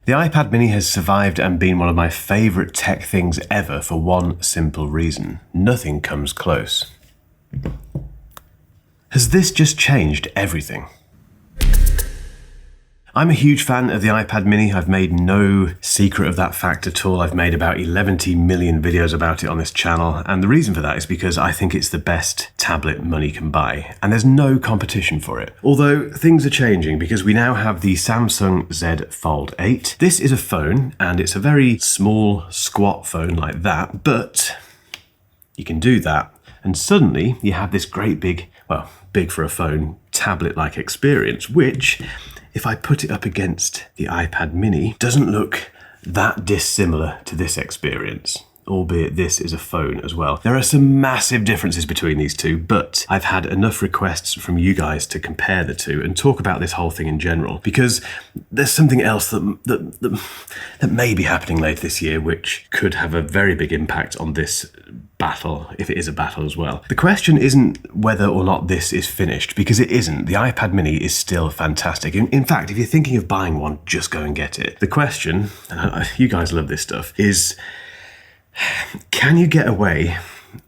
The iPad mini has survived and been one of my favourite tech things ever for one simple reason. Nothing comes close. Has this just changed everything? I'm a huge fan of the iPad mini. I've made no secret of that fact at all. I've made about 11 million videos about it on this channel, and the reason for that is because I think it's the best tablet money can buy, and there's no competition for it. Although things are changing because we now have the Samsung Z Fold 8. This is a phone, and it's a very small, squat phone like that, but you can do that, and suddenly you have this great big, well, big for a phone, tablet-like experience, which, if I put it up against the iPad mini, doesn't look that dissimilar to this experience, albeit this is a phone as well. There are some massive differences between these two, but I've had enough requests from you guys to compare the two and talk about this whole thing in general, because there's something else that may be happening later this year, which could have a very big impact on this battle, if it is a battle as well. The question isn't whether or not this is finished, because it isn't. The iPad mini is still fantastic. In fact, if you're thinking of buying one, just go and get it. The question, and you guys love this stuff, is can you get away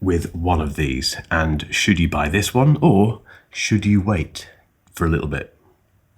with one of these? And should you buy this one, or should you wait for a little bit?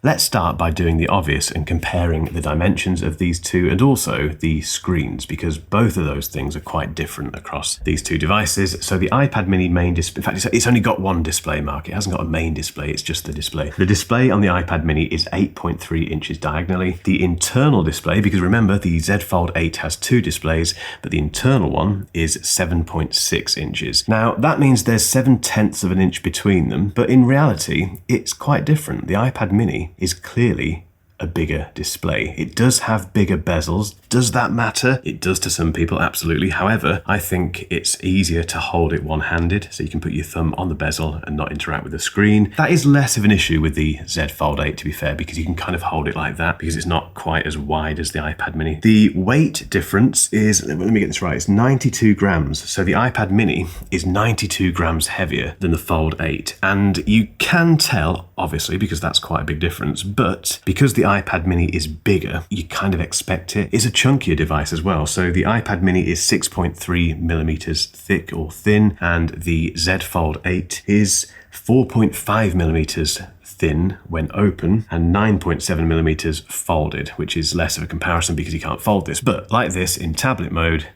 Let's start by doing the obvious and comparing the dimensions of these two and also the screens, because both of those things are quite different across these two devices. So the iPad mini main display, in fact, it's only got one display mark. It hasn't got a main display, it's just the display. The display on the iPad mini is 8.3 inches diagonally. The internal display, because remember, the Z Fold 8 has two displays, but the internal one is 7.6 inches. Now, that means there's 7/10 of an inch between them, but in reality, it's quite different. The iPad mini is clearly a bigger display. It does have bigger bezels. Does that matter? It does to some people, absolutely. However, I think it's easier to hold it one-handed, so you can put your thumb on the bezel and not interact with the screen. That is less of an issue with the Z Fold 8, to be fair, because you can kind of hold it like that, because it's not quite as wide as the iPad mini. The weight difference is, let me get this right, it's 92 grams. So the iPad mini is 92 grams heavier than the Fold 8. And you can tell, obviously, because that's quite a big difference, but because the iPad mini is bigger, you kind of expect it. It's a chunkier device as well. So the iPad mini is 6.3 millimeters thick or thin, and the Z Fold 8 is 4.5 millimeters thin when open and 9.7 millimeters folded, which is less of a comparison because you can't fold this. But like this, in tablet mode,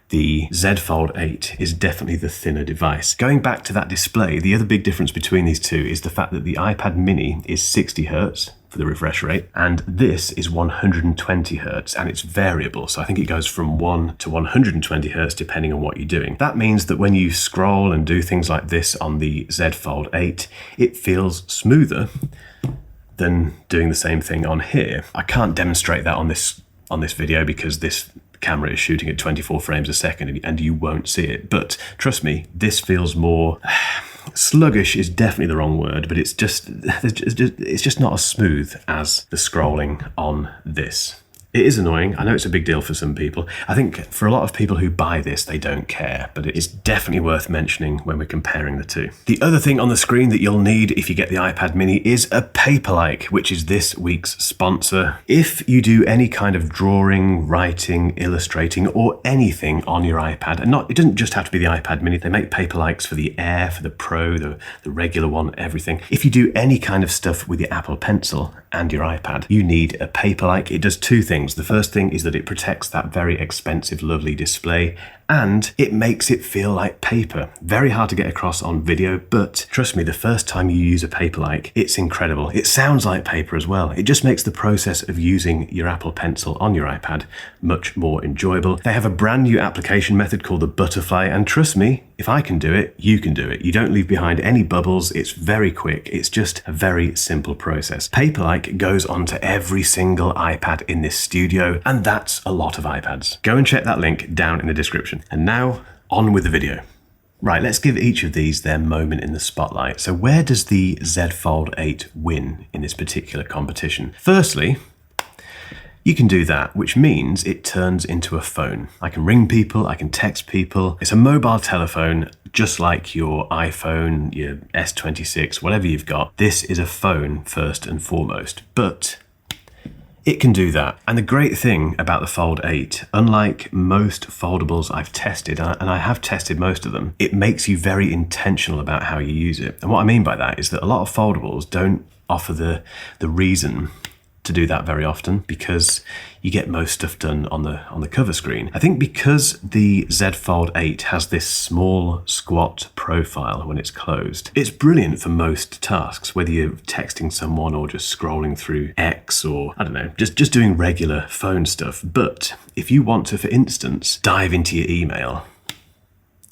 the Z Fold 8 is definitely the thinner device. Going back to that display, the other big difference between these two is the fact that the iPad mini is 60 Hertz for the refresh rate, and this is 120 Hertz, and it's variable. So I think it goes from 1 to 120 Hertz depending on what you're doing. That means that when you scroll and do things like this on the Z Fold 8, it feels smoother than doing the same thing on here. I can't demonstrate that on this video because this camera is shooting at 24 frames a second and you won't see it. But trust me, this feels more sluggish is definitely the wrong word, but it's just not as smooth as the scrolling on this. It is annoying. I know it's a big deal for some people. I think for a lot of people who buy this, they don't care, but it is definitely worth mentioning when we're comparing the two. The other thing on the screen that you'll need if you get the iPad mini is a Paperlike, which is this week's sponsor. If you do any kind of drawing, writing, illustrating, or anything on your iPad, and it doesn't just have to be the iPad mini, they make Paperlikes for the Air, for the Pro, the regular one, everything. If you do any kind of stuff with your Apple Pencil and your iPad, you need a Paperlike. It does two things. The first thing is that it protects that very expensive, lovely display, and it makes it feel like paper. Very hard to get across on video, but trust me, the first time you use a Paperlike, it's incredible. It sounds like paper as well. It just makes the process of using your Apple Pencil on your iPad much more enjoyable. They have a brand new application method called the Butterfly, and trust me, if I can do it, you can do it. You don't leave behind any bubbles. It's very quick. It's just a very simple process. Paperlike goes onto every single iPad in this studio, and that's a lot of iPads. Go and check that link down in the description. And now, on with the video. Right, let's give each of these their moment in the spotlight. So where does the Z Fold 8 win in this particular competition? Firstly, you can do that, which means it turns into a phone. I can ring people, I can text people. It's a mobile telephone, just like your iPhone, your S26, whatever you've got. This is a phone first and foremost, but It can do that. And the great thing about the Fold 8, unlike most foldables I've tested, and I have tested most of them, it makes you very intentional about how you use it. And what I mean by that is that a lot of foldables don't offer the reason to do that very often, because you get most stuff done on the cover screen. I think because the Z Fold 8 has this small squat profile when it's closed, it's brilliant for most tasks, whether you're texting someone or just scrolling through X, or I don't know, just doing regular phone stuff. But if you want to, for instance, dive into your email,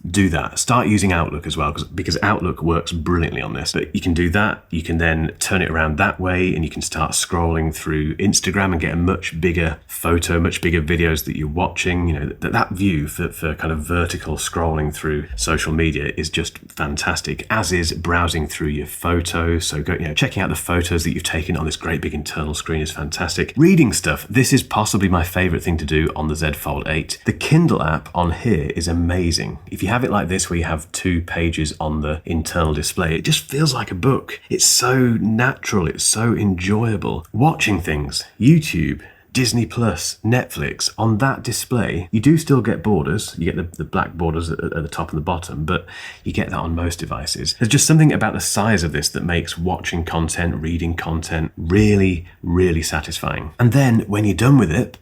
do that. Start using Outlook as well, because Outlook works brilliantly on this. But you can do that. You can then turn it around that way, and you can start scrolling through Instagram and get a much bigger photo, much bigger videos that you're watching. You know, that view for kind of vertical scrolling through social media is just fantastic, as is browsing through your photos. So checking out the photos that you've taken on this great big internal screen is fantastic. Reading stuff. This is possibly my favorite thing to do on the Z Fold 8. The Kindle app on here is amazing. If you have it like this, where you have 2 pages on the internal display, it just feels like a book. It's so natural, it's so enjoyable. Watching things, YouTube, Disney Plus, Netflix, on that display, you do still get borders. You get the black borders at the top and the bottom, but you get that on most devices. There's just something about the size of this that makes watching content, reading content really, really satisfying. And then when you're done with it,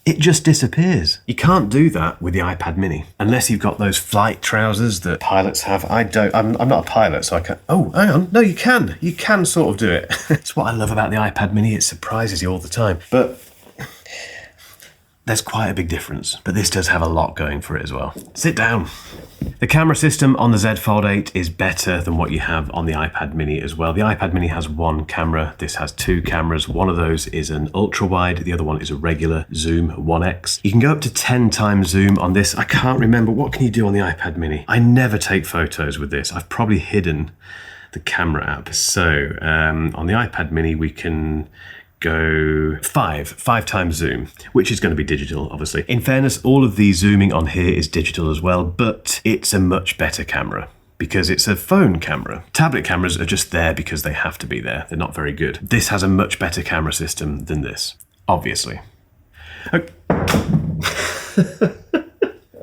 it just disappears. You can't do that with the iPad mini, unless you've got those flight trousers that pilots have. I'm not a pilot, so I can't. Oh, hang on. No, you can. You can sort of do it. It's what I love about the iPad mini. It surprises you all the time. But there's quite a big difference. But this does have a lot going for it as well. Sit down. The camera system on the Z Fold 8 is better than what you have on the iPad mini as well. The iPad mini has 1 camera. This has 2 cameras. One of those is an ultra wide. The other one is a regular zoom 1x. You can go up to 10 times zoom on this. I can't remember. What can you do on the iPad mini? I never take photos with this. I've probably hidden the camera app. So on the iPad mini, we can go 5 times zoom, which is going to be digital, obviously. In fairness, all of the zooming on here is digital as well, but it's a much better camera because it's a phone camera. Tablet cameras are just there because they have to be there. They're not very good. This has a much better camera system than this, obviously. Okay.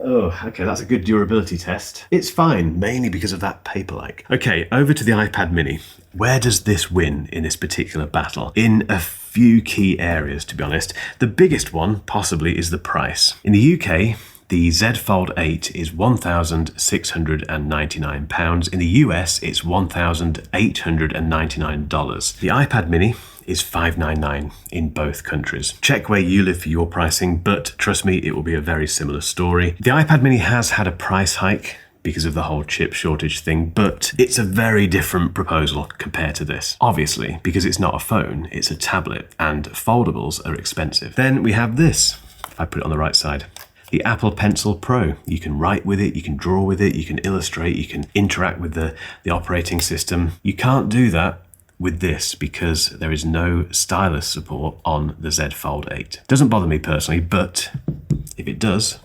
Oh, okay, that's a good durability test. It's fine, mainly because of that paper-like. Okay, over to the iPad mini. Where does this win in this particular battle? In a few key areas, to be honest. The biggest one, possibly, is the price. In the UK, the Z Fold 8 is £1,699. In the US, it's $1,899. The iPad mini is $599 in both countries. Check where you live for your pricing, but trust me, it will be a very similar story. The iPad mini has had a price hike because of the whole chip shortage thing, but it's a very different proposal compared to this. Obviously, because it's not a phone, it's a tablet, and foldables are expensive. Then we have this, if I put it on the right side. The Apple Pencil Pro. You can write with it, you can draw with it, you can illustrate, you can interact with the operating system. You can't do that with this because there is no stylus support on the Z Fold 8. Doesn't bother me personally, but if it does,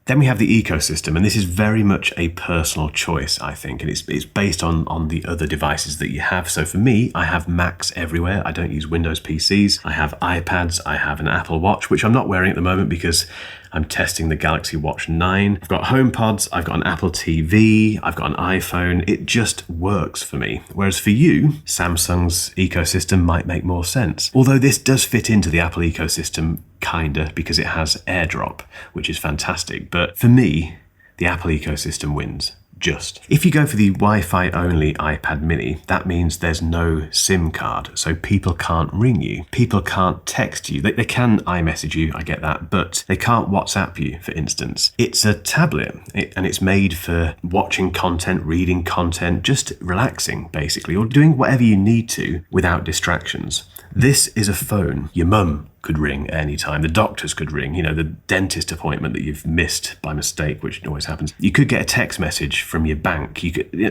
then we have the ecosystem, and this is very much a personal choice, I think, and it's based on the other devices that you have. So for me, I have Macs everywhere. I don't use Windows PCs. I have iPads. I have an Apple Watch, which I'm not wearing at the moment because I'm testing the Galaxy Watch 9. I've got HomePods. I've got an Apple TV. I've got an iPhone. It just works for me. Whereas for you, Samsung's ecosystem might make more sense. Although this does fit into the Apple ecosystem, kinda, because it has AirDrop, which is fantastic. But for me, the Apple ecosystem wins. Just. If you go for the Wi-Fi only iPad mini, that means there's no SIM card, so people can't ring you. People can't text you. They can iMessage you, I get that, but they can't WhatsApp you, for instance. It's a tablet, and it's made for watching content, reading content, just relaxing, basically, or doing whatever you need to without distractions. This is a phone. Your mum could ring at any time. The doctors could ring, the dentist appointment that you've missed by mistake, which always happens. You could get a text message from your bank.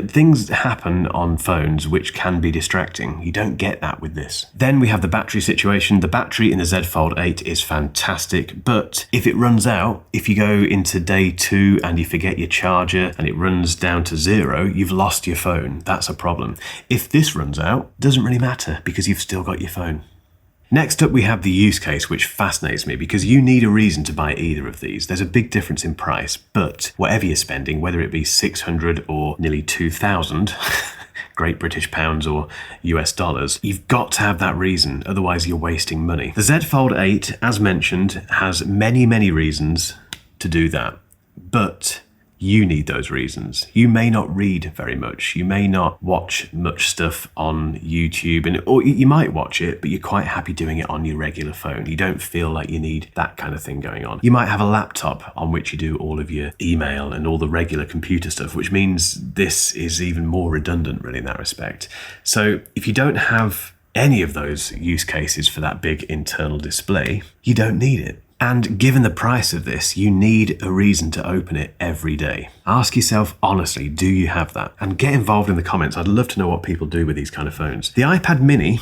Things happen on phones which can be distracting. You don't get that with this. Then we have the battery situation. The battery in the Z Fold 8 is fantastic, but if it runs out, if you go into day 2 and you forget your charger and it runs down to 0, you've lost your phone. That's a problem. If this runs out, it doesn't really matter because you've still got your phone. Next up, we have the use case, which fascinates me because you need a reason to buy either of these. There's a big difference in price, but whatever you're spending, whether it be 600 or nearly 2,000 Great British pounds or US dollars, you've got to have that reason, otherwise you're wasting money. The Z Fold 8, as mentioned, has many, many reasons to do that, but you need those reasons. You may not read very much. You may not watch much stuff on YouTube, or you might watch it, but you're quite happy doing it on your regular phone. You don't feel like you need that kind of thing going on. You might have a laptop on which you do all of your email and all the regular computer stuff, which means this is even more redundant really in that respect. So if you don't have any of those use cases for that big internal display, you don't need it. And given the price of this, you need a reason to open it every day. Ask yourself honestly, do you have that? And get involved in the comments. I'd love to know what people do with these kind of phones. The iPad mini,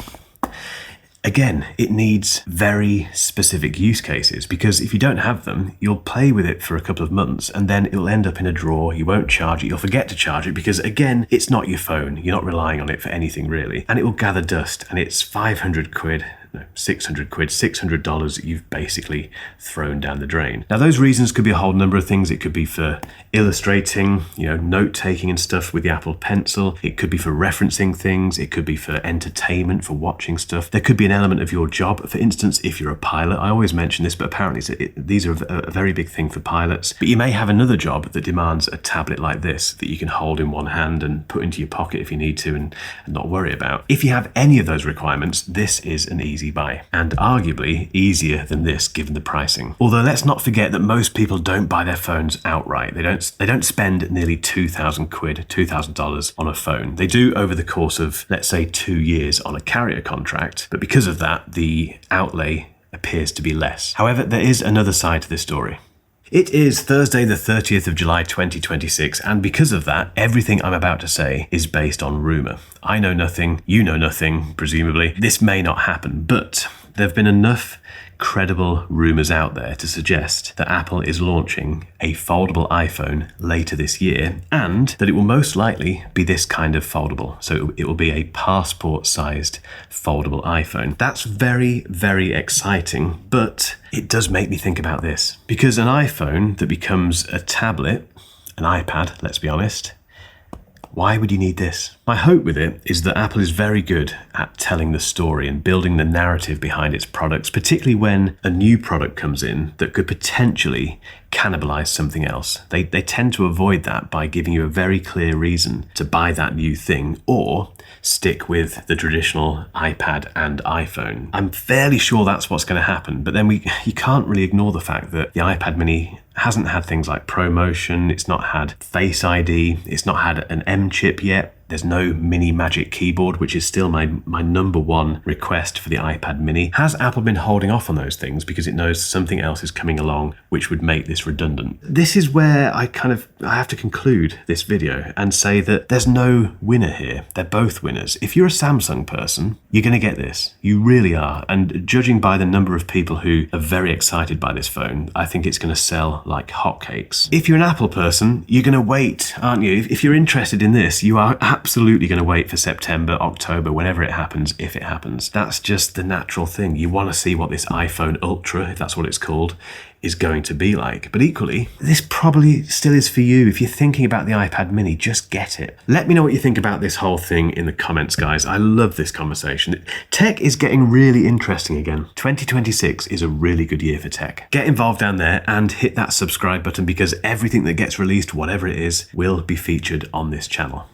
again, it needs very specific use cases because if you don't have them, you'll play with it for a couple of months and then it'll end up in a drawer. You won't charge it. You'll forget to charge it because, again, it's not your phone. You're not relying on it for anything really. And it will gather dust and it's 500 quid. No, 600 quid, $600 you've basically thrown down the drain. Now those reasons could be a whole number of things. It could be for illustrating, note taking and stuff with the Apple Pencil. It could be for referencing things. It could be for entertainment, for watching stuff. There could be an element of your job. For instance, if you're a pilot, I always mention this, but apparently these are a very big thing for pilots. But you may have another job that demands a tablet like this that you can hold in one hand and put into your pocket if you need to and not worry about. If you have any of those requirements, this is an easy buy, and arguably easier than this given the pricing. Although let's not forget that most people don't buy their phones outright. They don't spend nearly 2,000 quid, $2,000 on a phone. They do over the course of, let's say, 2 years on a carrier contract, but because of that, the outlay appears to be less. However, there is another side to this story. It is Thursday the 30th of July 2026, and because of that, everything I'm about to say is based on rumour. I know nothing, you know nothing, presumably. This may not happen, but there have been enough credible rumours out there to suggest that Apple is launching a foldable iPhone later this year, and that it will most likely be this kind of foldable. So it will be a passport-sized foldable iPhone. That's very, very exciting, but it does make me think about this. Because an iPhone that becomes a tablet, an iPad, let's be honest, why would you need this? My hope with it is that Apple is very good at telling the story and building the narrative behind its products, particularly when a new product comes in that could potentially cannibalize something else. They tend to avoid that by giving you a very clear reason to buy that new thing or stick with the traditional iPad and iPhone. I'm fairly sure that's what's going to happen, but then you can't really ignore the fact that the iPad mini hasn't had things like ProMotion, it's not had Face ID, it's not had an M chip yet. There's no mini magic keyboard, which is still my number one request for the iPad mini. Has Apple been holding off on those things because it knows something else is coming along which would make this redundant? This is where I have to conclude this video and say that there's no winner here. They're both winners. If you're a Samsung person, you're going to get this. You really are. And judging by the number of people who are very excited by this phone, I think it's going to sell like hotcakes. If you're an Apple person, you're going to wait, aren't you? If you're interested in this, you are absolutely going to wait for September, October, whenever it happens, if it happens. That's just the natural thing. You want to see what this iPhone Ultra, if that's what it's called, is going to be like. But equally, this probably still is for you. If you're thinking about the iPad mini, just get it. Let me know what you think about this whole thing in the comments, guys. I love this conversation. Tech is getting really interesting again. 2026 is a really good year for tech. Get involved down there and hit that subscribe button because everything that gets released, whatever it is, will be featured on this channel.